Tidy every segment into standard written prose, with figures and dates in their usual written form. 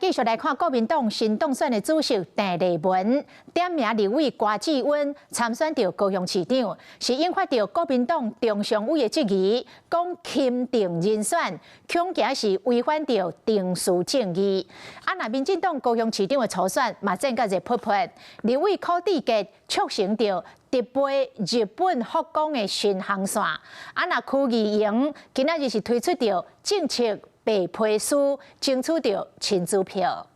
继续来看国民党新当选的主席郑丽文点名立委瓜志温参选到高雄市长，是引发到国民党中常委的质疑，讲钦定人选恐惊是违反到定序正义。若民进党高雄市长的初选嘛正甲热扑扑，立委柯志杰促成到直飞日本福冈的新航线。若区议员今仔日是推出到政策白皮书，争取到亲子票。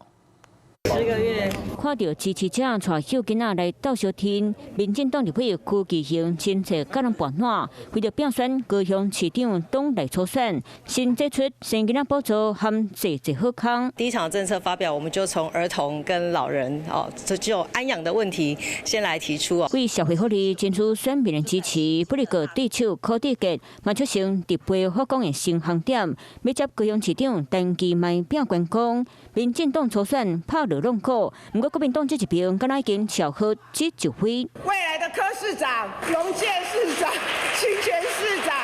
10个月，看到支持者带小囡仔来到小厅，民进党立委区议员亲自甲人办暖，为了变选高雄市长党内初选，先提出生囡仔补助和济好康。第一场政策发表，我们就从儿童跟老人这就安养的问题先来提出为社会福利争取选民的支持，不离个对手柯志杰嘛促成直飞福冈的新航点，要接高雄市长单机卖变观光。民进党初选拍落弄果，不过国民党这一边敢若已经巧合这一回。未来的柯市长、龙介市长、清泉市长，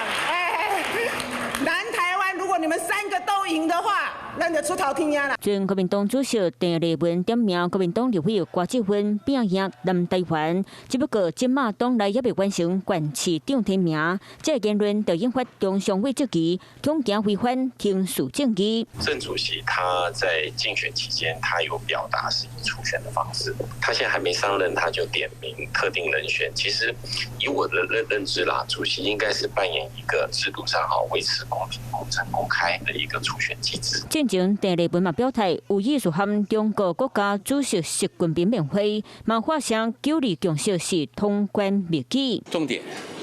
南台湾，如果你们3个都赢的话，那就出头天呀啦。前国民党主席郑丽文点名国民党立委瓜志温拼赢南台湾，只不过金马党内也未完成县市长提名，这言论就引发中常委质疑，恐惊违反定序正义。郑主席他在竞选期间，他有表达是以初选的方式，他现在还没上任，他就点名特定人选。其实以我的认知啦，主席应该是扮演一个制度上维持公平、公正、公开的一个初选机制。进前郑丽文嘛表态有意思和中国国家主席习近平面会，嘛发声九二共识是通关密语。重点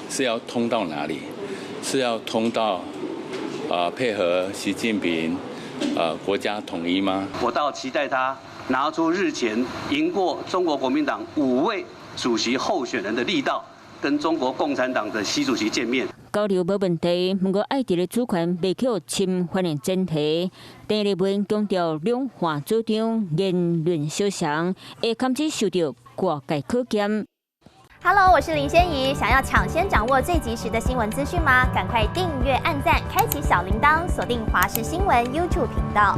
是要通到哪里？是要通到配合习近平国家统一吗？我倒期待他拿出日前赢过中国国民党5位主席候选人的力道，跟中国共产党的习主席见面。交流无问题，不过爱伫咧主权未去侵犯的前提。郑丽文强调两岸主张言论相向，会禁止受到外界考验。Hello， 我是林仙怡。想要抢先掌握最及时的新闻资讯吗？赶快订阅、按赞、开启小铃铛，锁定华视新闻 YouTube 频道。